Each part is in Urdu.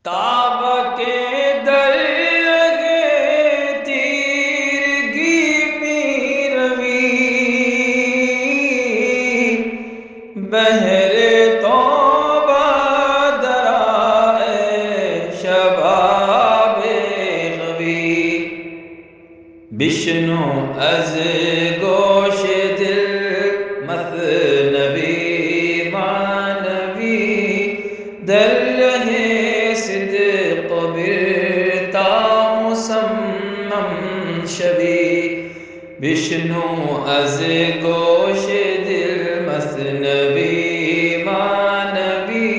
تاب کے درگے تیرگی پیروی بہر توبہ درائے شباب غوی بشنو از گوش دل مثنوی مانوی در رہے صدق برتا مسمم شوی بشنو از گوش دل مثنوی مانوی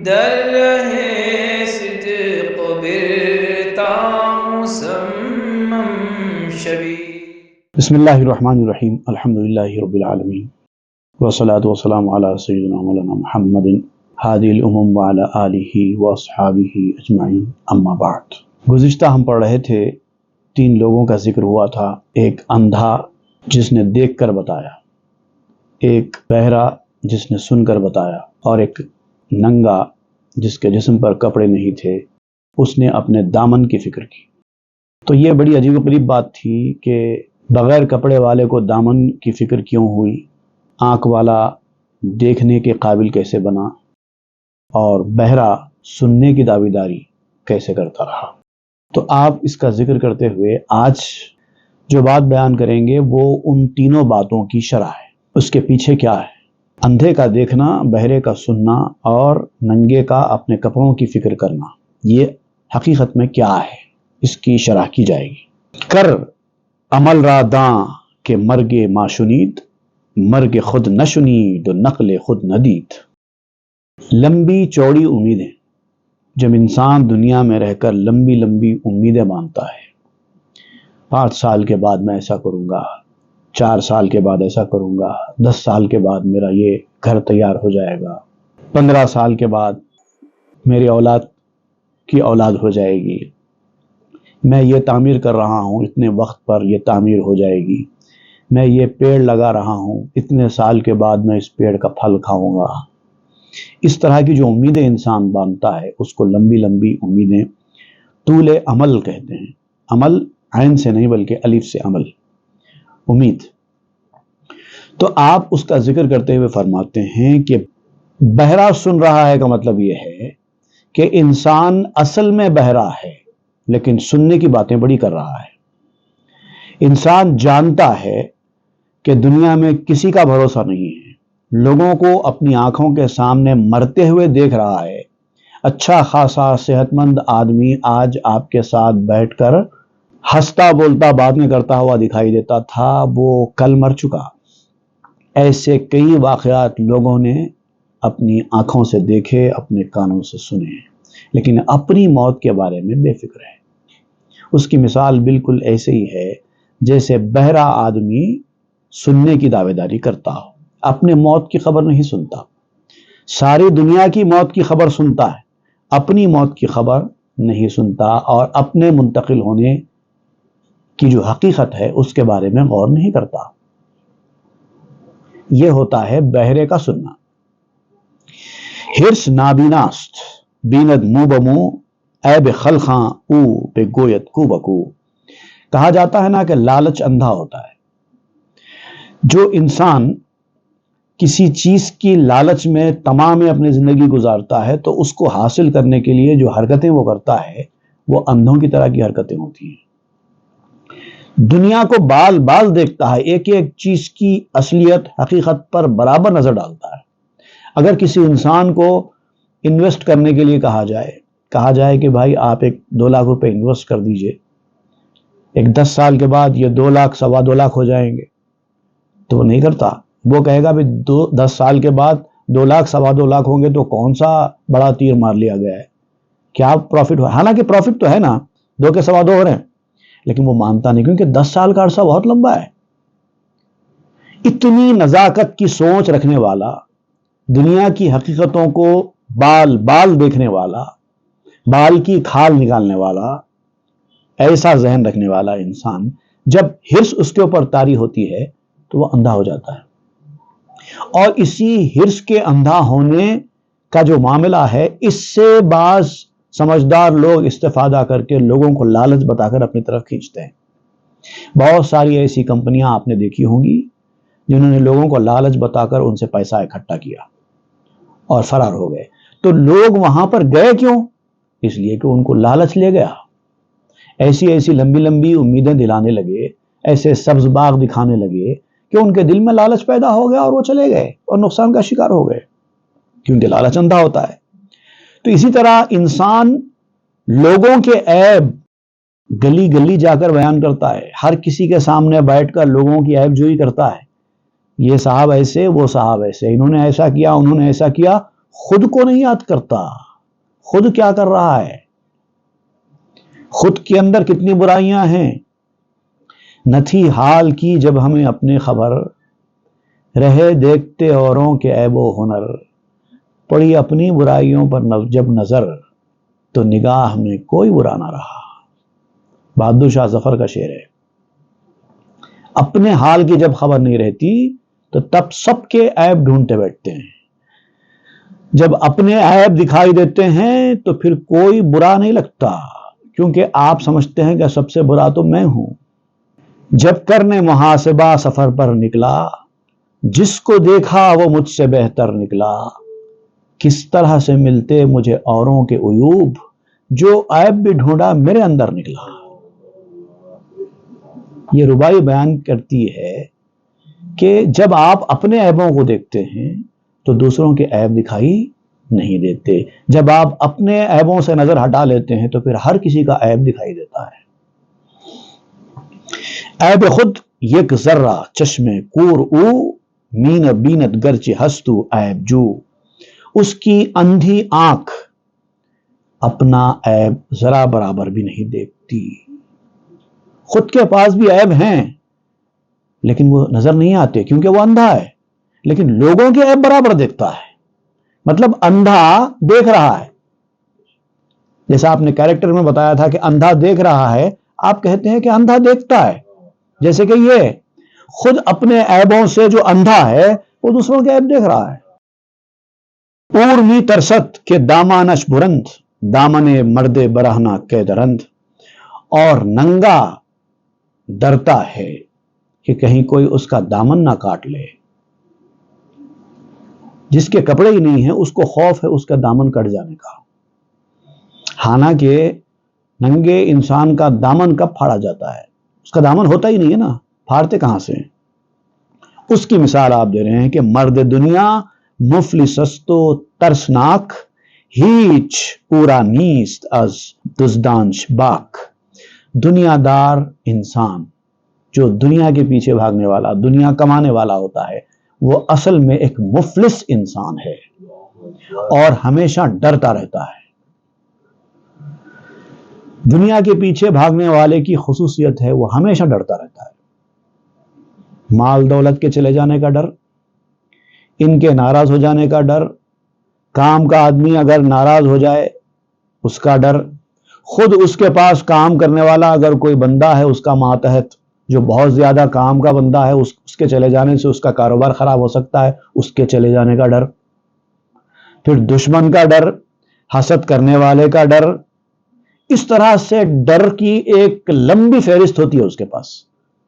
در رہے صدق برتا مسمم شوی۔ بسم اللہ الرحمن الرحیم، الحمدللہ رب العالمین، والصلاة والسلام علی سیدنا مولانا محمد ہادی الامم وعلی آلہ واصحابہ اجمعین، اما بعد۔ گزشتہ ہم پڑھ رہے تھے، 3 لوگوں کا ذکر ہوا تھا۔ ایک اندھا جس نے دیکھ کر بتایا، ایک بہرا جس نے سن کر بتایا، اور ایک ننگا جس کے جسم پر کپڑے نہیں تھے، اس نے اپنے دامن کی فکر کی۔ تو یہ بڑی عجیب و غریب بات تھی کہ بغیر کپڑے والے کو دامن کی فکر کیوں ہوئی، آنکھ والا دیکھنے کے قابل کیسے بنا، اور بہرا سننے کی دعویداری کیسے کرتا رہا۔ تو آپ اس کا ذکر کرتے ہوئے آج جو بات بیان کریں گے وہ ان تینوں باتوں کی شرح ہے۔ اس کے پیچھے کیا ہے، اندھے کا دیکھنا، بہرے کا سننا، اور ننگے کا اپنے کپڑوں کی فکر کرنا، یہ حقیقت میں کیا ہے، اس کی شرح کی جائے گی۔ کر عمل را داں کہ مرگ ما شنید، مرگ خود نشنید و نقل خود ندید۔ لمبی چوڑی امیدیں، جب انسان دنیا میں رہ کر لمبی لمبی امیدیں باندھتا ہے، 5 سال کے بعد میں ایسا کروں گا، 4 سال کے بعد ایسا کروں گا، 10 سال کے بعد میرا یہ گھر تیار ہو جائے گا، 15 سال کے بعد میری اولاد کی اولاد ہو جائے گی، میں یہ تعمیر کر رہا ہوں، اتنے وقت پر یہ تعمیر ہو جائے گی، میں یہ پیڑ لگا رہا ہوں، اتنے سال کے بعد میں اس پیڑ کا پھل کھاؤں گا۔ اس طرح کی جو امیدیں انسان باندھتا ہے اس کو لمبی لمبی امیدیں طول عمل کہتے ہیں۔ عمل عین سے نہیں بلکہ الف سے عمل، امید۔ تو آپ اس کا ذکر کرتے ہوئے فرماتے ہیں کہ بہرا سن رہا ہے کا مطلب یہ ہے کہ انسان اصل میں بہرا ہے لیکن سننے کی باتیں بڑی کر رہا ہے۔ انسان جانتا ہے کہ دنیا میں کسی کا بھروسہ نہیں ہے، لوگوں کو اپنی آنکھوں کے سامنے مرتے ہوئے دیکھ رہا ہے۔ اچھا خاصا صحت مند آدمی آج آپ کے ساتھ بیٹھ کر ہنستا بولتا باتیں کرتا ہوا دکھائی دیتا تھا، وہ کل مر چکا۔ ایسے کئی واقعات لوگوں نے اپنی آنکھوں سے دیکھے، اپنے کانوں سے سنے، لیکن اپنی موت کے بارے میں بے فکر ہے۔ اس کی مثال بالکل ایسے ہی ہے جیسے بہرا آدمی سننے کی دعویداری کرتا ہو، اپنے موت کی خبر نہیں سنتا۔ ساری دنیا کی موت کی خبر سنتا ہے، اپنی موت کی خبر نہیں سنتا، اور اپنے منتقل ہونے کی جو حقیقت ہے اس کے بارے میں غور نہیں کرتا۔ یہ ہوتا ہے بہرے کا سننا۔ ہرس نابیناست بیند مو بمو، عیب خلقاں او بے گویت کو بکو۔ کہا جاتا ہے نا کہ لالچ اندھا ہوتا ہے۔ جو انسان کسی چیز کی لالچ میں تمام اپنی زندگی گزارتا ہے تو اس کو حاصل کرنے کے لیے جو حرکتیں وہ کرتا ہے وہ اندھوں کی طرح کی حرکتیں ہوتی ہیں۔ دنیا کو بال بال دیکھتا ہے، ایک ایک چیز کی اصلیت حقیقت پر برابر نظر ڈالتا ہے۔ اگر کسی انسان کو انویسٹ کرنے کے لیے کہا جائے کہ بھائی آپ 2 لاکھ روپے انویسٹ کر دیجئے، 10 سال کے بعد یہ 2 لاکھ 2.25 لاکھ ہو جائیں گے، تو وہ نہیں کرتا۔ وہ کہے گا 10 سال کے بعد 2 لاکھ 2.25 لاکھ ہوں گے تو کون سا بڑا تیر مار لیا گیا ہے، کیا پروفٹ ہو؟ حالانکہ پروفٹ تو ہے نا، 2 کے 2.25 ہو رہے ہیں، لیکن وہ مانتا نہیں کیونکہ 10 سال کا عرصہ بہت لمبا ہے۔ اتنی نزاکت کی سوچ رکھنے والا، دنیا کی حقیقتوں کو بال بال دیکھنے والا، بال کی کھال نکالنے والا، ایسا ذہن رکھنے والا انسان جب ہرس اس کے اوپر طاری ہوتی ہے تو وہ اندھا ہو جاتا ہے۔ اور اسی ہرس کے اندھا ہونے کا جو معاملہ ہے، اس سے بعض سمجھدار لوگ استفادہ کر کے لوگوں کو لالچ بتا کر اپنی طرف کھینچتے ہیں۔ بہت ساری ایسی کمپنیاں آپ نے دیکھی ہوں گی جنہوں نے لوگوں کو لالچ بتا کر ان سے پیسہ اکٹھا کیا اور فرار ہو گئے۔ تو لوگ وہاں پر گئے کیوں؟ اس لیے کہ ان کو لالچ لے گیا۔ ایسی ایسی لمبی لمبی امیدیں دلانے لگے، ایسے سبز باغ دکھانے لگے کہ ان کے دل میں لالچ پیدا ہو گیا اور وہ چلے گئے اور نقصان کا شکار ہو گئے، کیونکہ لالچ اندھا ہوتا ہے۔ تو اسی طرح انسان لوگوں کے عیب گلی گلی جا کر بیان کرتا ہے، ہر کسی کے سامنے بیٹھ کر لوگوں کی عیب جوئی کرتا ہے، یہ صاحب ایسے، وہ صاحب ایسے، انہوں نے ایسا کیا، انہوں نے ایسا کیا، خود کو نہیں یاد کرتا خود کیا کر رہا ہے، خود کے اندر کتنی برائیاں ہیں۔ نہ تھی حال کی جب ہمیں اپنے خبر، رہے دیکھتے اوروں کے عیب و ہنر، پڑی اپنی برائیوں پر جب نظر، تو نگاہ میں کوئی برا نہ رہا۔ بہادر شاہ ظفر کا شعر ہے۔ اپنے حال کی جب خبر نہیں رہتی تو تب سب کے عیب ڈھونڈتے بیٹھتے ہیں، جب اپنے عیب دکھائی دیتے ہیں تو پھر کوئی برا نہیں لگتا، کیونکہ آپ سمجھتے ہیں کہ سب سے برا تو میں ہوں۔ جب کرنے محاسبہ سفر پر نکلا، جس کو دیکھا وہ مجھ سے بہتر نکلا، کس طرح سے ملتے مجھے اوروں کے عیوب، جو عیب بھی ڈھونڈا میرے اندر نکلا۔ یہ ربائی بیان کرتی ہے کہ جب آپ اپنے عیبوں کو دیکھتے ہیں تو دوسروں کے عیب دکھائی نہیں دیتے، جب آپ اپنے عیبوں سے نظر ہٹا لیتے ہیں تو پھر ہر کسی کا عیب دکھائی دیتا ہے۔ عیب خود یک ذرہ چشم کور او، مین بینت گرچہ ہستو عیب جو، اس کی اندھی آنکھ اپنا عیب ذرا برابر بھی نہیں دیکھتی۔ خود کے پاس بھی عیب ہیں لیکن وہ نظر نہیں آتے کیونکہ وہ اندھا ہے، لیکن لوگوں کے عیب برابر دیکھتا ہے، مطلب اندھا دیکھ رہا ہے۔ جیسا آپ نے کیریکٹر میں بتایا تھا کہ اندھا دیکھ رہا ہے، آپ کہتے ہیں کہ اندھا دیکھتا ہے، جیسے کہ یہ خود اپنے عیبوں سے جو اندھا ہے وہ دوسروں کے عیب دیکھ رہا ہے۔ اور می ترست کے دامانش برند، دامن مرد برہنہ کے درند، اور ننگا ڈرتا ہے کہ کہیں کوئی اس کا دامن نہ کاٹ لے۔ جس کے کپڑے ہی نہیں ہیں اس کو خوف ہے اس کا دامن کٹ جانے کا، حالانکہ ننگے انسان کا دامن کب پھاڑا جاتا ہے؟ اس کا دامن ہوتا ہی نہیں ہے نا، پھاڑتے کہاں سے؟ اس کی مثال آپ دے رہے ہیں کہ مرد دنیا مفلسست و ترسناک، ہیچ پورا نیست از دزدانش باک۔ دنیا دار انسان جو دنیا کے پیچھے بھاگنے والا، دنیا کمانے والا ہوتا ہے، وہ اصل میں ایک مفلس انسان ہے اور ہمیشہ ڈرتا رہتا ہے۔ دنیا کے پیچھے بھاگنے والے کی خصوصیت ہے وہ ہمیشہ ڈرتا رہتا ہے۔ مال دولت کے چلے جانے کا ڈر، ان کے ناراض ہو جانے کا ڈر، کام کا آدمی اگر ناراض ہو جائے اس کا ڈر، خود اس کے پاس کام کرنے والا اگر کوئی بندہ ہے اس کا ماتحت جو بہت زیادہ کام کا بندہ ہے، اس کے چلے جانے سے اس کا کاروبار خراب ہو سکتا ہے، اس کے چلے جانے کا ڈر، پھر دشمن کا ڈر، حسد کرنے والے کا ڈر، اس طرح سے ڈر کی ایک لمبی فہرست ہوتی ہے اس کے پاس،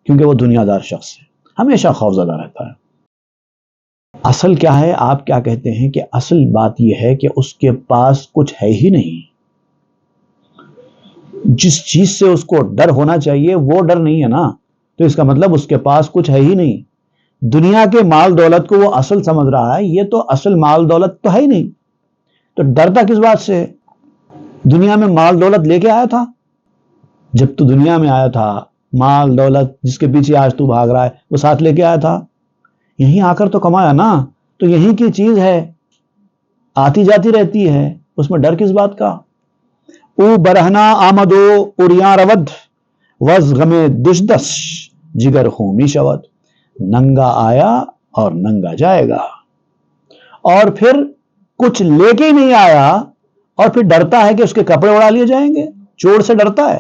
کیونکہ وہ دنیا دار شخص ہے، ہمیشہ خوفزدہ رہتا ہے۔ اصل کیا ہے؟ آپ کیا کہتے ہیں کہ اصل بات یہ ہے کہ اس کے پاس کچھ ہے ہی نہیں، جس چیز سے اس کو ڈر ہونا چاہیے وہ ڈر نہیں ہے نا، تو اس کا مطلب اس کے پاس کچھ ہے ہی نہیں۔ دنیا کے مال دولت کو وہ اصل سمجھ رہا ہے، یہ تو اصل مال دولت تو ہے ہی نہیں، تو ڈرتا کس بات سے ہے؟ دنیا میں مال دولت لے کے آیا تھا؟ جب تو دنیا میں آیا تھا مال دولت جس کے پیچھے آج تو بھاگ رہا ہے وہ ساتھ لے کے آیا تھا؟ یہیں آ کر تو کمایا نا، تو یہیں کی چیز ہے، آتی جاتی رہتی ہے، اس میں ڈر کس بات کا؟ او برہنا آمدو اریاں رود، وز غم دشدش جگر خومی شود۔ ننگا آیا اور ننگا جائے گا، اور پھر کچھ لے کے ہی نہیں آیا اور پھر ڈرتا ہے کہ اس کے کپڑے اڑا لیے جائیں گے، چور سے ڈرتا ہے۔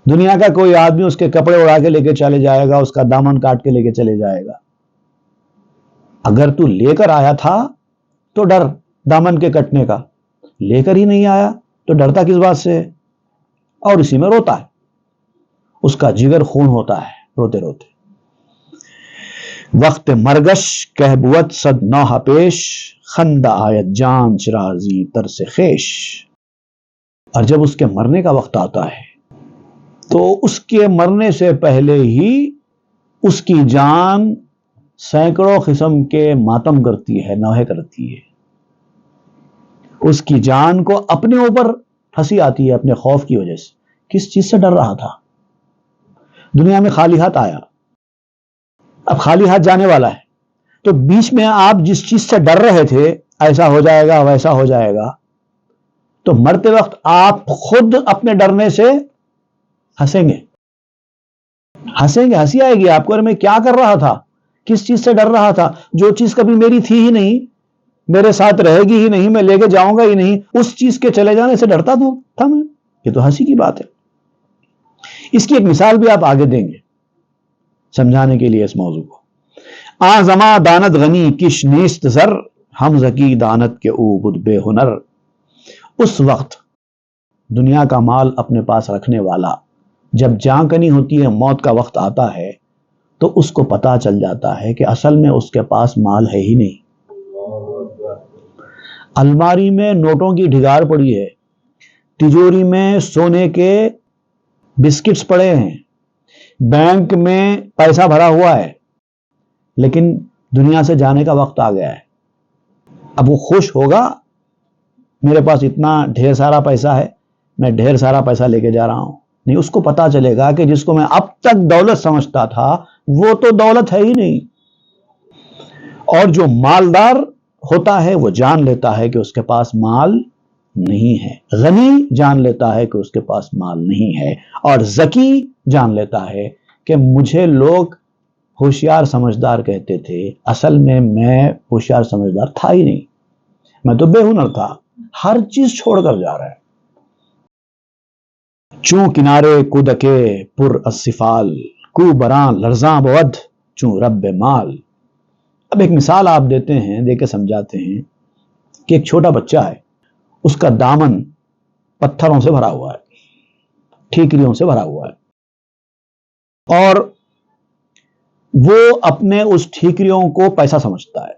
دنیا کا کوئی آدمی اس کے کپڑے اڑا کے لے کے چلے جائے گا، اس کا دامن کاٹ کے لے کے چلے جائے گا۔ اگر تو لے کر آیا تھا تو ڈر دامن کے کٹنے کا، لے کر ہی نہیں آیا تو ڈرتا کس بات سے ہے؟ اور اسی میں روتا ہے، اس کا جگر خون ہوتا ہے روتے روتے۔ وقت مرگش کہبوت صد نوحہ پیش، خندہ آیت جان چرازی ترس خیش۔ اور جب اس کے مرنے کا وقت آتا ہے تو اس کے مرنے سے پہلے ہی اس کی جان سینکڑوں قسم کے ماتم کرتی ہے، نوحے کرتی ہے۔ اس کی جان کو اپنے اوپر ہنسی آتی ہے اپنے خوف کی وجہ سے۔ کس چیز سے ڈر رہا تھا؟ دنیا میں خالی ہاتھ آیا، اب خالی ہاتھ جانے والا ہے، تو بیچ میں آپ جس چیز سے ڈر رہے تھے ایسا ہو جائے گا ویسا ہو جائے گا، تو مرتے وقت آپ خود اپنے ڈرنے سے ہنسیں گے، ہنسی آئے گی آپ کو، میں کیا کر رہا تھا، کس چیز سے ڈر رہا تھا، جو چیز کبھی میری تھی ہی نہیں، میرے ساتھ رہے گی ہی نہیں، میں لے کے جاؤں گا ہی نہیں، اس چیز کے چلے جانے سے ڈرتا تھا میں۔ یہ تو ہنسی کی بات ہے۔ اس کی ایک مثال بھی آپ آگے دیں گے سمجھانے کے لیے اس موضوع کو۔ زماں دانت غنی کش نیست زر، ہم زکی دانت کے او بد بے ہنر۔ اس وقت دنیا کا مال اپنے پاس رکھنے والا جب جان کنی ہوتی ہے، موت کا وقت آتا ہے، تو اس کو پتا چل جاتا ہے کہ اصل میں اس کے پاس مال ہے ہی نہیں۔ الماری میں نوٹوں کی ڈھگار پڑی ہے، تجوری میں سونے کے بسکٹس پڑے ہیں، بینک میں پیسہ بھرا ہوا ہے، لیکن دنیا سے جانے کا وقت آ گیا ہے۔ اب وہ خوش ہوگا میرے پاس اتنا ڈھیر سارا پیسہ ہے، میں ڈھیر سارا پیسہ لے کے جا رہا ہوں؟ نہیں، اس کو پتا چلے گا کہ جس کو میں اب تک دولت سمجھتا تھا وہ تو دولت ہے ہی نہیں۔ اور جو مالدار ہوتا ہے وہ جان لیتا ہے کہ اس کے پاس مال نہیں ہے، غنی جان لیتا ہے کہ اس کے پاس مال نہیں ہے، اور ذکی جان لیتا ہے کہ مجھے لوگ ہوشیار سمجھدار کہتے تھے، اصل میں ہوشیار سمجھدار تھا ہی نہیں، میں تو بے ہنر تھا، ہر چیز چھوڑ کر جا رہا ہے۔ چوں کنارے کودکے پر السفال، کو براں لرزاں بود چوں رب مال۔ اب ایک مثال آپ دیتے ہیں، دے کے سمجھاتے ہیں کہ ایک چھوٹا بچہ ہے، اس کا دامن پتھروں سے بھرا ہوا ہے، ٹھیکریوں سے بھرا ہوا ہے، اور وہ اپنے اس ٹھیکریوں کو پیسہ سمجھتا ہے،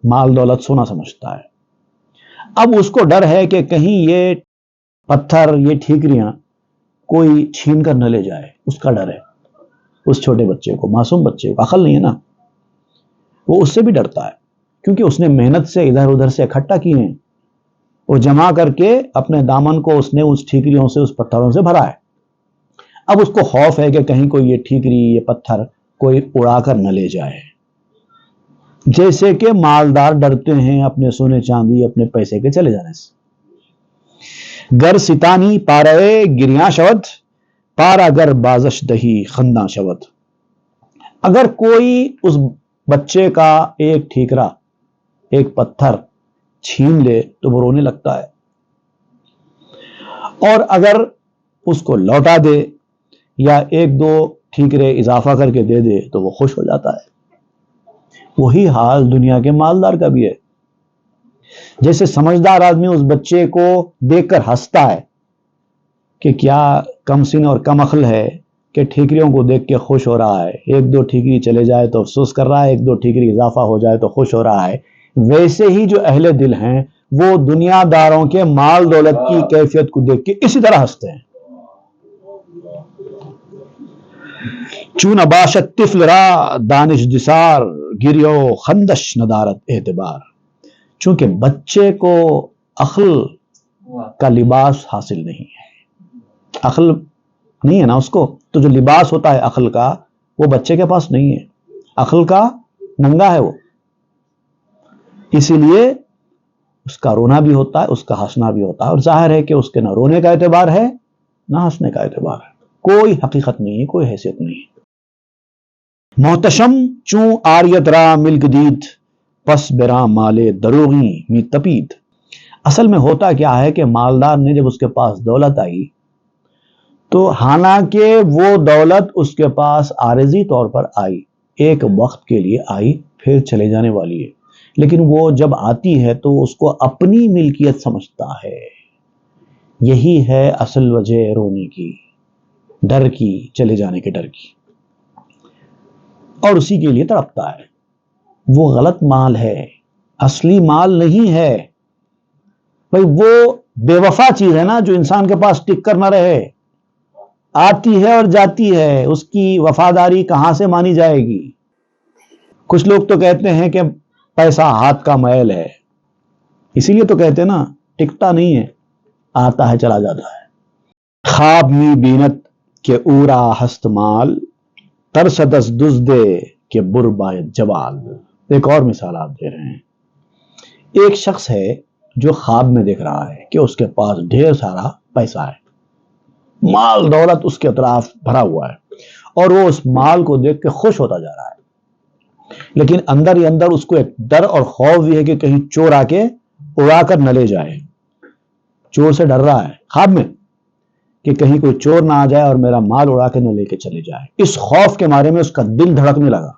مال دولت سونا سمجھتا ہے۔ اب اس کو ڈر ہے کہ کہیں یہ پتھر، یہ ٹھیکریاں کوئی چھین کر نہ لے جائے، اس کا ڈر ہے۔ اس چھوٹے بچے کو، معصوم بچے کو، عقل نہیں ہے نا، وہ اس سے بھی ڈرتا ہے، کیونکہ اس نے محنت سے ادھر ادھر سے اکٹھا کیے ہیں، وہ جمع کر کے اپنے دامن کو اس نے اس ٹھیکریوں سے، اس پتھروں سے بھرا ہے۔ اب اس کو خوف ہے کہ کہیں کوئی یہ ٹھیکری، یہ پتھر کوئی اڑا کر نہ لے جائے، جیسے کہ مالدار ڈرتے ہیں اپنے سونے چاندی، اپنے پیسے کے چلے جانے سے۔ گر ستانی پارے گریاں شود، پارا گر بازش دہی خنداں شود۔ اگر کوئی اس بچے کا ایک ٹھیکرا، ایک پتھر چھین لے تو وہ رونے لگتا ہے، اور اگر اس کو لوٹا دے یا ایک دو ٹھیکرے اضافہ کر کے دے دے تو وہ خوش ہو جاتا ہے۔ وہی حال دنیا کے مالدار کا بھی ہے۔ جیسے سمجھدار آدمی اس بچے کو دیکھ کر ہنستا ہے کہ کیا کم سن اور کم عقل ہے کہ ٹھیکریوں کو دیکھ کے خوش ہو رہا ہے، ایک دو ٹھیکری چلے جائے تو افسوس کر رہا ہے، ایک دو ٹھیکری اضافہ ہو جائے تو خوش ہو رہا ہے۔ ویسے ہی جو اہل دل ہیں وہ دنیا داروں کے مال دولت کی کیفیت کو دیکھ کے اسی طرح ہنستے ہیں۔ چون باشد طفل را دانش دثار، گریو خندش ندارت اعتبار۔ چونکہ بچے کو عقل کا لباس حاصل نہیں ہے، عقل نہیں ہے نا اس کو، تو جو لباس ہوتا ہے عقل کا وہ بچے کے پاس نہیں ہے، عقل کا ننگا ہے وہ، اسی لیے اس کا رونا بھی ہوتا ہے، اس کا ہنسنا بھی ہوتا ہے، اور ظاہر ہے کہ اس کے نہ رونے کا اعتبار ہے نہ ہنسنے کا اعتبار ہے، کوئی حقیقت نہیں ہے، کوئی حیثیت نہیں ہے۔ محتشم چوں آریت را ملک دید، پس براں مالے دروغی می تپید۔ اصل میں ہوتا کیا ہے کہ مالدار نے جب اس کے پاس دولت آئی تو حالانکہ وہ دولت اس کے پاس عارضی طور پر آئی، ایک وقت کے لیے آئی، پھر چلے جانے والی ہے، لیکن وہ جب آتی ہے تو اس کو اپنی ملکیت سمجھتا ہے. یہی ہے اصل وجہ رونے کی، ڈر کی، چلے جانے کے ڈر کی، اور اسی کے لیے تڑپتا ہے. وہ غلط مال ہے، اصلی مال نہیں ہے. بھئی وہ بے وفا چیز ہے نا جو انسان کے پاس ٹک کر نہ رہے، آتی ہے اور جاتی ہے، اس کی وفاداری کہاں سے مانی جائے گی؟ کچھ لوگ تو کہتے ہیں کہ پیسہ ہاتھ کا میل ہے، اسی لیے تو کہتے ہیں نا ٹکتا نہیں ہے، آتا ہے چلا جاتا ہے. خواب می بینت کہ اورا ہست مال، ترسدس دزدے کہ بر باید جوال. ایک اور مثال آپ دے رہے ہیں. ایک شخص ہے جو خواب میں دیکھ رہا ہے کہ اس کے پاس ڈھیر سارا پیسہ ہے، مال دولت اس کے اطراف بھرا ہوا ہے، اور وہ اس مال کو دیکھ کے خوش ہوتا جا رہا ہے. لیکن اندر ہی اندر اس کو ایک ڈر اور خوف بھی ہے کہ کہیں چور آ کے اڑا کر نہ لے جائے. چور سے ڈر رہا ہے خواب میں کہ کہیں کوئی چور نہ آ جائے اور میرا مال اڑا کے نہ لے کے چلے جائے. اس خوف کے مارے میں اس کا دل دھڑکنے لگا.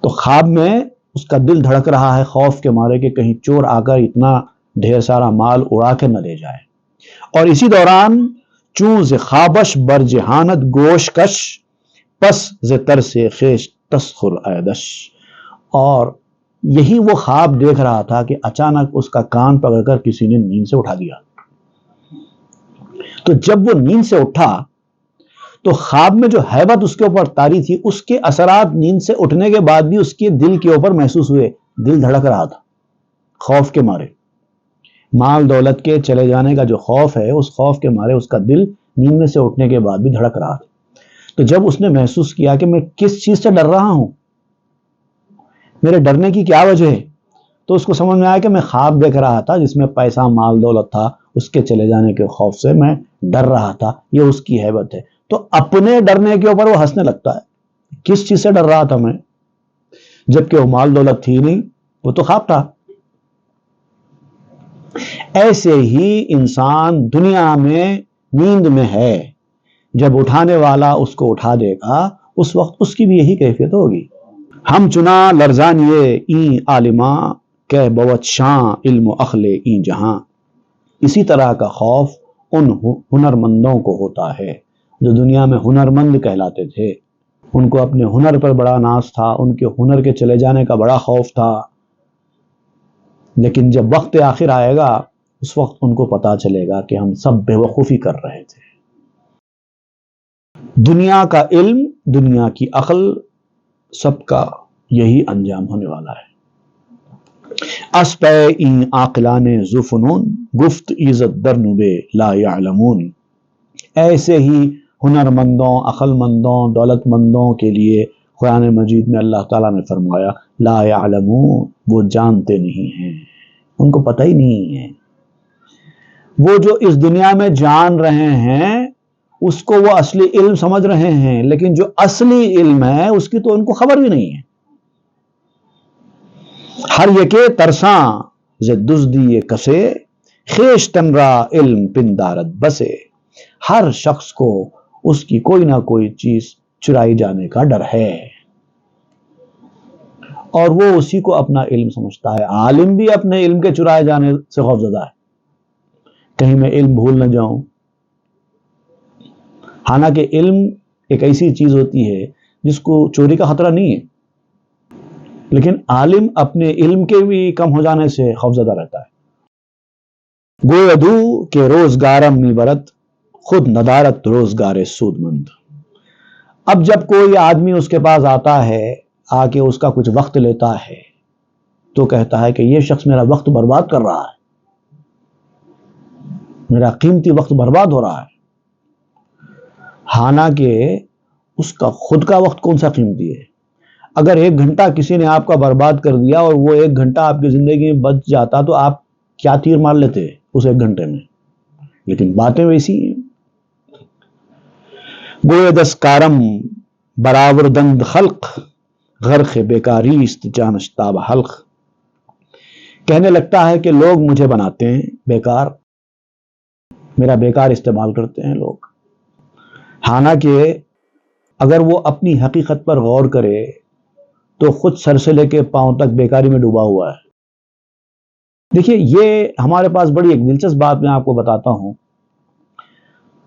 تو خواب میں اس کا دل دھڑک رہا ہے خوف کے مارے کہ کہیں چور آ کر اتنا ڈھیر سارا مال اڑا کے نہ لے جائے. اور اسی دوران چون ز خوابش بر جہانت گوش کش، پس ز تر سے خیش تسخر ایدش. اور یہی وہ خواب دیکھ رہا تھا کہ اچانک اس کا کان پکڑ کر کسی نے نیند سے اٹھا دیا. تو جب وہ نیند سے اٹھا تو خواب میں جو ہیبت اس کے اوپر طاری تھی، اس کے اثرات نیند سے اٹھنے کے بعد بھی اس کے دل کے اوپر محسوس ہوئے. دل دھڑک رہا تھا خوف کے مارے. مال دولت کے چلے جانے کا جو خوف ہے، اس خوف کے مارے اس کا دل نیند میں سے اٹھنے کے بعد بھی دھڑک رہا تھا. تو جب اس نے محسوس کیا کہ میں کس چیز سے ڈر رہا ہوں، میرے ڈرنے کی کیا وجہ ہے، تو اس کو سمجھ میں آیا کہ میں خواب دیکھ رہا تھا جس میں پیسہ مال دولت تھا، اس کے چلے جانے کے خوف سے میں ڈر رہا تھا، یہ اس کی ہیبت ہے. تو اپنے ڈرنے کے اوپر وہ ہنسنے لگتا ہے. کس چیز سے ڈر رہا تھا میں، جبکہ وہ مال دولت تھی نہیں، وہ تو خواب تھا. ایسے ہی انسان دنیا میں نیند میں ہے، جب اٹھانے والا اس کو اٹھا دے گا اس وقت اس کی بھی یہی کیفیت ہوگی. ہم چنا لرزانیے این عالماں، کہ بوت شاں علم و اخل این جہاں. اسی طرح کا خوف ان ہنرمندوں کو ہوتا ہے جو دنیا میں ہنرمند کہلاتے تھے. ان کو اپنے ہنر پر بڑا ناز تھا، ان کے ہنر کے چلے جانے کا بڑا خوف تھا. لیکن جب وقت آخر آئے گا اس وقت ان کو پتا چلے گا کہ ہم سب بے وقوفی کر رہے تھے. دنیا کا علم، دنیا کی عقل، سب کا یہی انجام ہونے والا ہے. اسپے این عاقلان ذو فنون، گفت عزت در نبے لا یعلمون. ایسے ہی ہنرمندوں، عقل مندوں، دولت مندوں کے لیے قرآن مجید میں اللہ تعالیٰ نے فرمایا لا یعلمون، وہ جانتے نہیں ہیں، ان کو پتہ ہی نہیں ہے. وہ جو اس دنیا میں جان رہے ہیں اس کو وہ اصلی علم سمجھ رہے ہیں، لیکن جو اصلی علم ہے اس کی تو ان کو خبر بھی نہیں ہے. ہر یکے ترساں ز دزدی کسے، خیش تن را علم پندارت بسے. ہر شخص کو اس کی کوئی نہ کوئی چیز چرائی جانے کا ڈر ہے، اور وہ اسی کو اپنا علم سمجھتا ہے. عالم بھی اپنے علم کے چرائے جانے سے خوفزدہ ہے، کہیں میں علم بھول نہ جاؤں. حالانکہ علم ایک ایسی چیز ہوتی ہے جس کو چوری کا خطرہ نہیں ہے، لیکن عالم اپنے علم کے بھی کم ہو جانے سے خوفزدہ رہتا ہے. گوی ادو کہ روزگارم می برت، خود ندارت روزگار سود مند. اب جب کوئی آدمی اس کے پاس آتا ہے، آ کے اس کا کچھ وقت لیتا ہے، تو کہتا ہے کہ یہ شخص میرا وقت برباد کر رہا ہے، میرا قیمتی وقت برباد ہو رہا ہے. حالانکہ اس کا خود کا وقت کون سا قیمتی ہے. اگر 1 گھنٹہ کسی نے آپ کا برباد کر دیا اور وہ 1 گھنٹہ آپ کی زندگی میں بچ جاتا تو آپ کیا تیر مار لیتے اس 1 گھنٹے میں. لیکن باتیں ویسی ہیں. گوئے دس کارم براور دند خلق، غرق بیکاریست جانش تاب حلق. کہنے لگتا ہے کہ لوگ مجھے بناتے ہیں بیکار، میرا بیکار استعمال کرتے ہیں لوگ. حالانکہ اگر وہ اپنی حقیقت پر غور کرے تو خود سر سے لے کے پاؤں تک بیکاری میں ڈوبا ہوا ہے۔ دیکھیے یہ ہمارے پاس بڑی ایک دلچسپ بات میں آپ کو بتاتا ہوں۔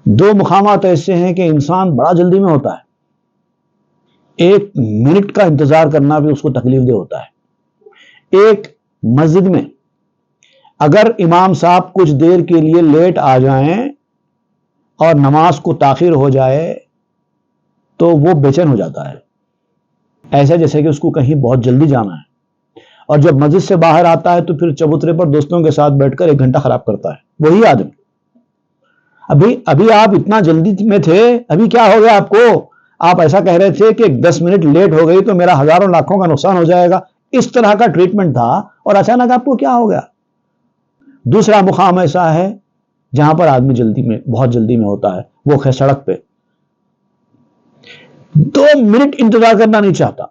دو مقامات ایسے ہیں کہ انسان بڑا جلدی میں ہوتا ہے، ایک منٹ کا انتظار کرنا بھی اس کو تکلیف دہ ہوتا ہے۔ ایک مسجد میں اگر امام صاحب کچھ دیر کے لیے لیٹ آ جائیں اور نماز کو تاخیر ہو جائے تو وہ بے چین ہو جاتا ہے، ایسا جیسے کہ اس کو کہیں بہت جلدی جانا ہے، اور جب مسجد سے باہر آتا ہے تو پھر چبوترے پر دوستوں کے ساتھ بیٹھ کر 1 گھنٹہ خراب کرتا ہے وہی آدمی۔ ابھی آپ اتنا جلدی میں تھے، ابھی کیا ہو گیا آپ کو؟ آپ ایسا کہہ رہے تھے کہ 10 منٹ لیٹ ہو گئی تو میرا ہزاروں لاکھوں کا نقصان ہو جائے گا، اس طرح کا ٹریٹمنٹ تھا، اور اچانک آپ کو کیا ہو گیا؟ دوسرا مقام ایسا ہے جہاں پر آدمی بہت جلدی میں ہوتا ہے، وہ ہے سڑک پہ، 2 منٹ انتظار کرنا نہیں چاہتا،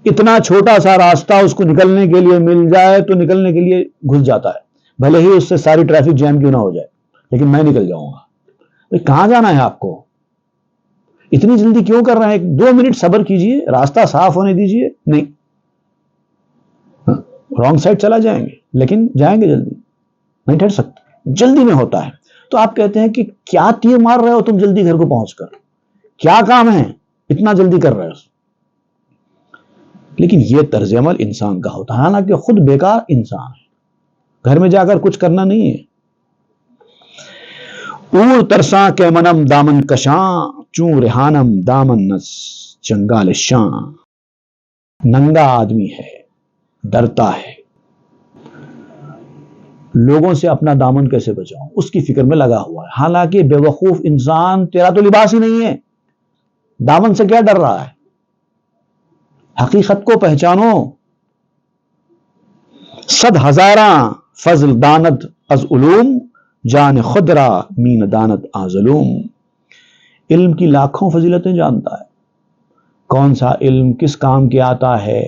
اتنا چھوٹا سا راستہ اس کو نکلنے کے لیے مل جائے تو نکلنے کے لیے گھس جاتا ہے، بھلے ہی اس سے ساری ٹریفک جیم کیوں نہ ہو جائے، لیکن میں نکل جاؤں گا۔ کہاں جانا ہے آپ کو؟ اتنی جلدی کیوں کر رہے ہیں؟ 2 منٹ صبر کیجئے، راستہ صاف ہونے دیجئے۔ نہیں، رانگ سائڈ چلا جائیں گے، لیکن جائیں گے جلدی، نہیں ٹھہر سکتے، جلدی میں ہوتا ہے۔ تو آپ کہتے ہیں کہ کیا تیر مار رہے ہو تم جلدی گھر کو پہنچ کر؟ کیا کام ہے اتنا جلدی کر رہے ہو؟ لیکن یہ طرز عمل انسان کا ہوتا ہے، حالانکہ خود بیکار انسان ہے، گھر میں جا کر کچھ کرنا نہیں ہے۔ اور ترساں کے منم دامن کشاں، چوں رہانم دامن نس چنگال شاں۔ ننگا آدمی ہے، ڈرتا ہے، لوگوں سے اپنا دامن کیسے بچاؤں اس کی فکر میں لگا ہوا ہے، حالانکہ بے وقوف انسان، تیرا تو لباس ہی نہیں ہے، دامن سے کیا ڈر رہا ہے؟ حقیقت کو پہچانو۔ 100 ہزاراں فضل دانت از علوم، جان خود را مین دانت آز علوم۔ علم کی لاکھوں فضیلتیں جانتا ہے، کون سا علم کس کام کے آتا ہے،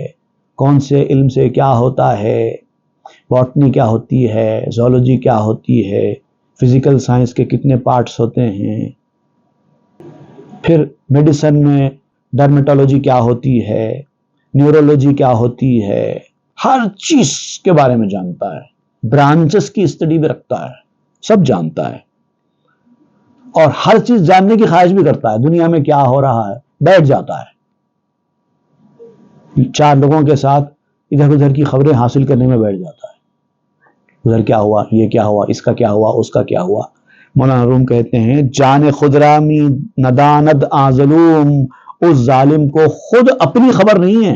کون سے علم سے کیا ہوتا ہے، باٹنی کیا ہوتی ہے، زولوجی کیا ہوتی ہے، فزیکل سائنس کے کتنے پارٹس ہوتے ہیں، پھر میڈیسن میں ڈرمیٹولوجی کیا ہوتی ہے، نیورولوجی کیا ہوتی ہے، ہر چیز کے بارے میں جانتا ہے، برانچز کی اسٹڈی بھی رکھتا ہے، سب جانتا ہے، اور ہر چیز جاننے کی خواہش بھی کرتا ہے، دنیا میں کیا ہو رہا ہے، بیٹھ جاتا ہے 4 لوگوں کے ساتھ ادھر ادھر کی خبریں حاصل کرنے میں بیٹھ جاتا ہے، ادھر کیا ہوا، یہ کیا ہوا، اس کا کیا ہوا، اس کا کیا ہوا۔ مولانا روم کہتے ہیں جان خود را می نداند آظلوم، اس ظالم کو خود اپنی خبر نہیں ہے،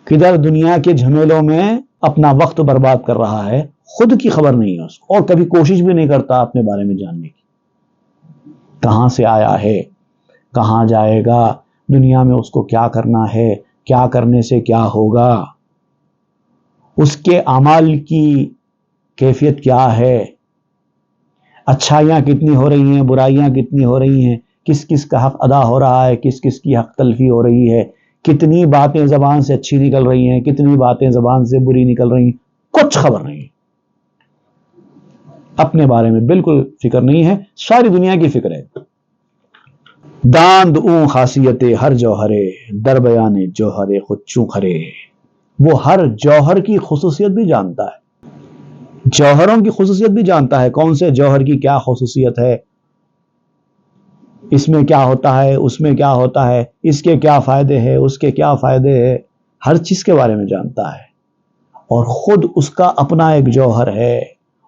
کدھر دنیا کے جھمیلوں میں اپنا وقت برباد کر رہا ہے، خود کی خبر نہیں ہے اس کو، اور کبھی کوشش بھی نہیں کرتا اپنے بارے میں جاننے کی، کہاں سے آیا ہے، کہاں جائے گا، دنیا میں اس کو کیا کرنا ہے، کیا کرنے سے کیا ہوگا، اس کے اعمال کی کیفیت کیا ہے، اچھائیاں کتنی ہو رہی ہیں، برائیاں کتنی ہو رہی ہیں، کس کس کا حق ادا ہو رہا ہے، کس کس کی حق تلفی ہو رہی ہے، کتنی باتیں زبان سے اچھی نکل رہی ہیں، کتنی باتیں زبان سے بری نکل رہی ہیں، کچھ خبر نہیں، اپنے بارے میں بالکل فکر نہیں ہے، ساری دنیا کی فکر ہے۔ داند اون خاصیت ہر جوہرے، در بیان جوہرے خود چوں کھرے۔ وہ ہر جوہر کی خصوصیت بھی جانتا ہے، جوہروں کی خصوصیت بھی جانتا ہے، کون سے جوہر کی کیا خصوصیت ہے، اس میں کیا ہوتا ہے، اس میں کیا ہوتا ہے، اس کے کیا فائدے ہیں، اس کے کیا فائدے ہیں، ہر چیز کے بارے میں جانتا ہے، اور خود اس کا اپنا ایک جوہر ہے،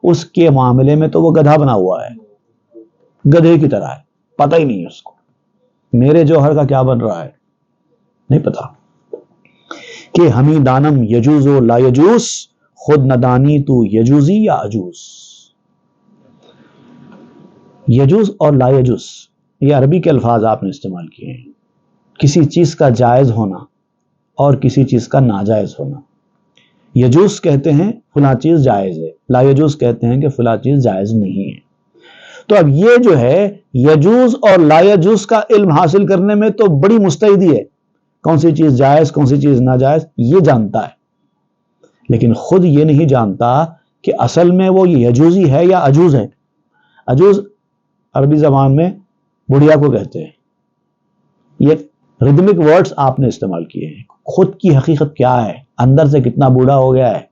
اس کے معاملے میں تو وہ گدھا بنا ہوا ہے، گدھے کی طرح ہے، پتہ ہی نہیں ہے اس کو میرے جوہر کا کیا بن رہا ہے، نہیں پتا کہ ہمیں دانم یجوز و لا یجوز، خود ندانی تو یجوزی یا عجوز۔ یجوز اور لا یجوز یہ عربی کے الفاظ آپ نے استعمال کیے ہیں، کسی چیز کا جائز ہونا اور کسی چیز کا ناجائز ہونا۔ یجوز کہتے ہیں فلاں چیز جائز ہے، لا یجوز کہتے ہیں کہ فلاں چیز جائز نہیں ہے۔ تو اب یہ جو ہے یجوز اور لا یجوز کا علم حاصل کرنے میں تو بڑی مستعدی ہے، کون سی چیز جائز کون سی چیز ناجائز یہ جانتا ہے، لیکن خود یہ نہیں جانتا کہ اصل میں وہ یجوزی ہے یا عجوز ہے۔ عجوز عربی زبان میں بڑھیا کو کہتے ہیں، یہ ردمک ورڈز آپ نے استعمال کیے ہیں. خود کی حقیقت کیا ہے، اندر سے کتنا بوڑھا ہو گیا ہے،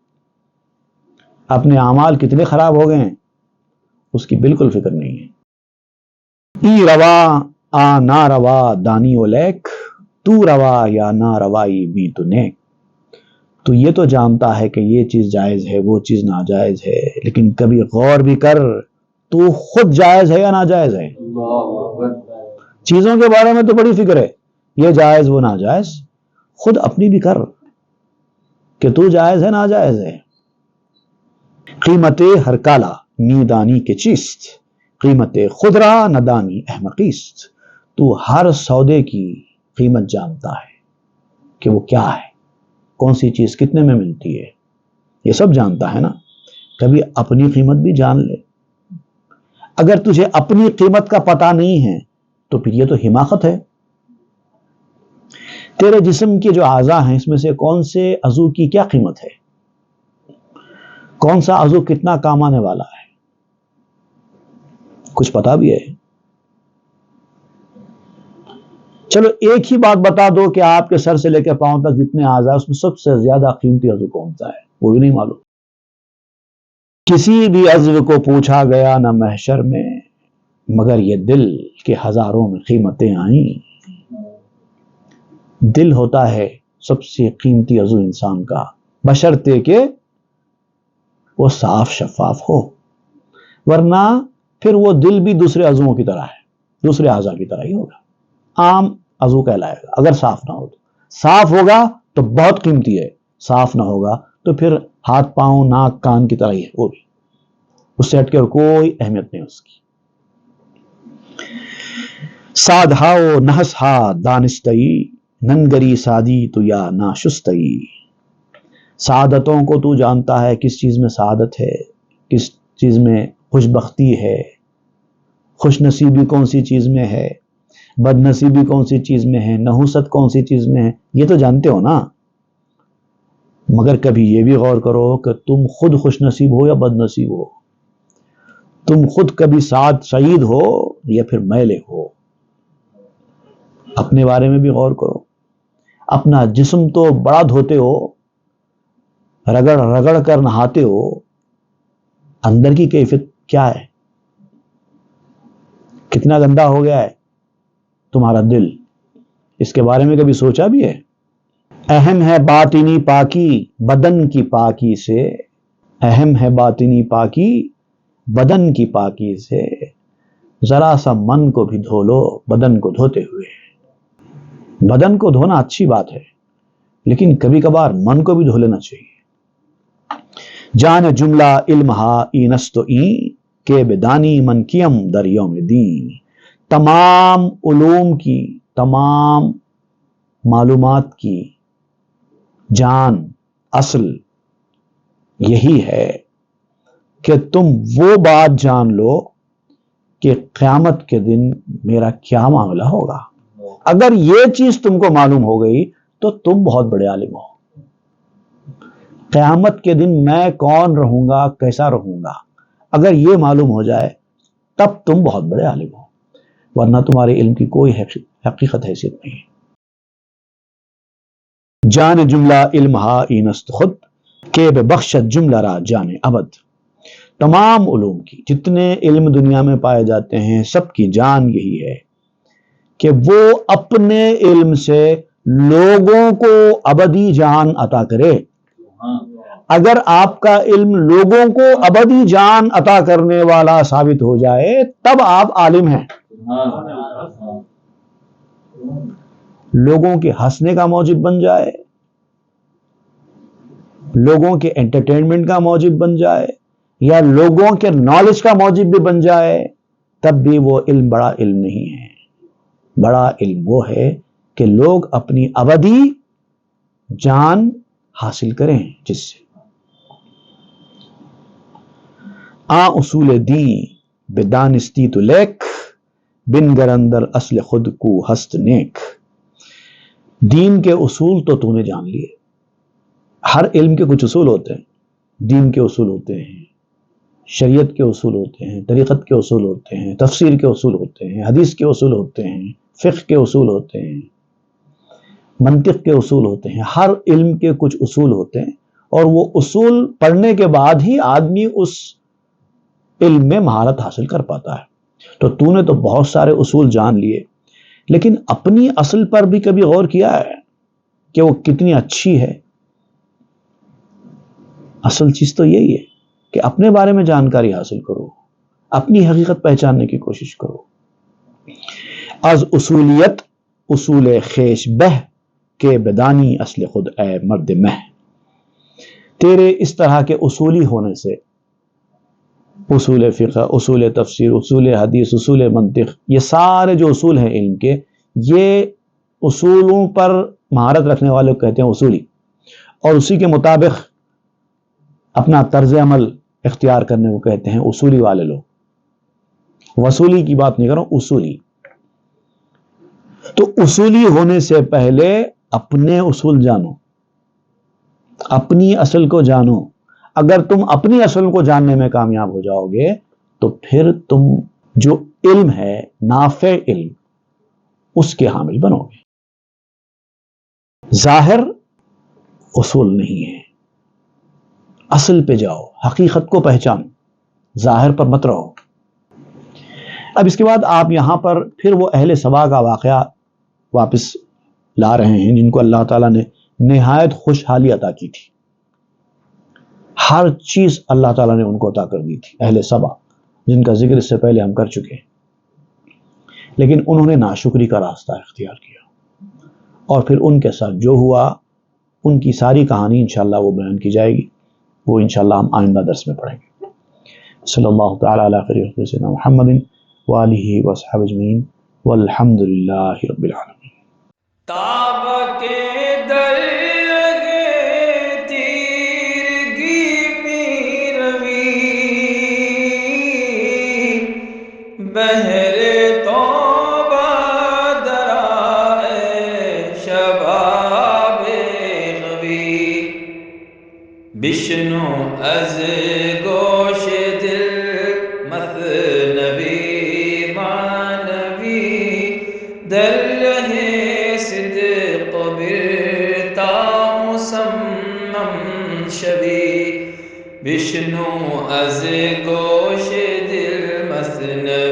اپنے اعمال کتنے خراب ہو گئے ہیں، اس کی بالکل فکر نہیں ہے. ای روا آ نا روا دانی و لیک، تو روا یا نا روائی بھی تو نیک. تو یہ تو جانتا ہے کہ یہ چیز جائز ہے، وہ چیز ناجائز ہے، لیکن کبھی غور بھی کر تو خود جائز ہے یا ناجائز ہے. چیزوں کے بارے میں تو بڑی فکر ہے، یہ جائز وہ ناجائز، خود اپنی بھی کر کہ تو جائز ہے ناجائز ہے. قیمت ہر کالا نیدانی کے چیست، قیمت خود را ندانی احمقیست. تو ہر سودے کی قیمت جانتا ہے کہ وہ کیا ہے، کون سی چیز کتنے میں ملتی ہے، یہ سب جانتا ہے نا. کبھی اپنی قیمت بھی جان لے. اگر تجھے اپنی قیمت کا پتہ نہیں ہے تو پھر یہ تو حماقت ہے. تیرے جسم کے جو اعضاء ہیں اس میں سے کون سے عضو کی کیا قیمت ہے، کون سا عضو کتنا کام آنے والا ہے، کچھ پتا بھی ہے؟ چلو ایک ہی بات بتا دو کہ آپ کے سر سے لے کے پاؤں تک جتنے اعضاء اس میں سب سے زیادہ قیمتی عضو کون سا ہے، وہ بھی نہیں معلوم. کسی بھی عضو کو پوچھا گیا نہ محشر میں، مگر یہ دل کے ہزاروں میں قیمتیں آئیں. دل ہوتا ہے سب سے قیمتی عضو انسان کا، بشرطے کہ وہ صاف شفاف ہو، ورنہ پھر وہ دل بھی دوسرے عضووں کی طرح ہے، دوسرے اعضاء کی طرح ہی ہوگا، عام عضو کہلائے گا اگر صاف نہ ہو تو. صاف ہوگا تو بہت قیمتی ہے، صاف نہ ہوگا تو پھر ہاتھ پاؤں ناک کان کی طرح ہی ہے، وہ بھی اس سے ہٹ کے کوئی اہمیت نہیں اس کی. سادھاؤ نحسہا دانستئی، ننگری سادی تو یا ناشستئی. سعادتوں کو تو جانتا ہے کس چیز میں سعادت ہے، کس چیز میں خوش بختی ہے، خوش نصیبی کون سی چیز میں ہے، بد نصیبی کون سی چیز میں ہے، نحوست کون سی چیز میں ہے، یہ تو جانتے ہو نا. مگر کبھی یہ بھی غور کرو کہ تم خود خوش نصیب ہو یا بد نصیب ہو، تم خود کبھی سعید ہو یا پھر میلے ہو. اپنے بارے میں بھی غور کرو. اپنا جسم تو بڑا دھوتے ہو، رگڑ رگڑ کر نہاتے ہو، اندر کی کیفیت کیا ہے، کتنا گندا ہو گیا ہے تمہارا دل، اس کے بارے میں کبھی سوچا بھی ہے؟ اہم ہے باطنی پاکی بدن کی پاکی سے، اہم ہے باطنی پاکی بدن کی پاکی سے. ذرا سا من کو بھی دھو لو بدن کو دھوتے ہوئے. بدن کو دھونا اچھی بات ہے، لیکن کبھی کبھار من کو بھی دھو لینا چاہیے. جان جملہ علمہا اینست این کے بدانی من کیم در یوم دین. تمام علوم کی، تمام معلومات کی جان، اصل یہی ہے کہ تم وہ بات جان لو کہ قیامت کے دن میرا کیا معاملہ ہوگا. اگر یہ چیز تم کو معلوم ہو گئی تو تم بہت بڑے عالم ہو. قیامت کے دن میں کون رہوں گا، کیسا رہوں گا، اگر یہ معلوم ہو جائے تب تم بہت بڑے عالم ہو، ورنہ تمہارے علم کی کوئی حقیقت حیثیت نہیں ہے. جان جملہ علمہا اینست خود کہ ببخشت جملہ را جان ابد. تمام علوم کی، جتنے علم دنیا میں پائے جاتے ہیں سب کی جان یہی ہے کہ وہ اپنے علم سے لوگوں کو ابدی جان عطا کرے. اگر آپ کا علم لوگوں کو ابدی جان عطا کرنے والا ثابت ہو جائے تب آپ عالم ہیں. لوگوں کے ہنسنے کا موجب بن جائے، لوگوں کے انٹرٹینمنٹ کا موجب بن جائے، یا لوگوں کے نالج کا موجب بھی بن جائے، تب بھی وہ علم بڑا علم نہیں ہے. بڑا علم وہ ہے کہ لوگ اپنی ابدی جان حاصل کریں جس سے. آ اصول دی بدانستی تو لیک، بن گرندر اصل خود کو ہست نیک. دین کے اصول تو تو نے جان لیے. ہر علم کے کچھ اصول ہوتے ہیں، دین کے اصول ہوتے ہیں، شریعت کے اصول ہوتے ہیں، طریقت کے اصول ہوتے ہیں، تفسیر کے اصول ہوتے ہیں، حدیث کے اصول ہوتے ہیں، فقہ کے اصول ہوتے ہیں. منطق کے اصول ہوتے ہیں، ہر علم کے کچھ اصول ہوتے ہیں، اور وہ اصول پڑھنے کے بعد ہی آدمی اس علم میں مہارت حاصل کر پاتا ہے۔ تو نے تو بہت سارے اصول جان لیے، لیکن اپنی اصل پر بھی کبھی غور کیا ہے کہ وہ کتنی اچھی ہے؟ اصل چیز تو یہی ہے کہ اپنے بارے میں جانکاری حاصل کرو، اپنی حقیقت پہچاننے کی کوشش کرو۔ از اصولیت اصول خیش بہ کے بدانی اصل خود اے مرد مہ۔ تیرے اس طرح کے اصولی ہونے سے، اصول فقہ، اصول تفسیر، اصول حدیث، اصول منطق، یہ سارے جو اصول ہیں علم کے، یہ اصولوں پر مہارت رکھنے والے کو کہتے ہیں اصولی، اور اسی کے مطابق اپنا طرز عمل اختیار کرنے کو کہتے ہیں اصولی والے لوگ۔ وصولی کی بات نہیں کر رہا ہوں، اصولی۔ تو اصولی ہونے سے پہلے اپنے اصول جانو، اپنی اصل کو جانو۔ اگر تم اپنی اصل کو جاننے میں کامیاب ہو جاؤ گے تو پھر تم جو علم ہے، نافع علم، اس کے حامل بنو گے۔ ظاہر اصول نہیں ہے، اصل پہ جاؤ، حقیقت کو پہچانو، ظاہر پر مت رہو۔ اب اس کے بعد آپ یہاں پر پھر وہ اہل سبا کا واقعہ واپس لا رہے ہیں، جن کو اللہ تعالیٰ نے نہایت خوشحالی عطا کی تھی۔ ہر چیز اللہ تعالیٰ نے ان کو عطا کر دی تھی، اہل سبا، جن کا ذکر اس سے پہلے ہم کر چکے ہیں، لیکن انہوں نے ناشکری کا راستہ اختیار کیا، اور پھر ان کے ساتھ جو ہوا، ان کی ساری کہانی انشاءاللہ وہ بیان کی جائے گی، وہ انشاءاللہ ہم آئندہ درس میں پڑھیں گے۔ صلی اللہ تعالیٰ علی خیر سیدنا محمد وآلہ وصحبہ اجمعین والحمد للہ رب العالمین۔ تاب کے در لگے تیرگی میں روی، بہر توبہ درائے شباب غوی، بشنو از گوش دل مثنوی معنوی، در رہے صدق برتا مسمم شوی، بشنو از گوش دل مثنوی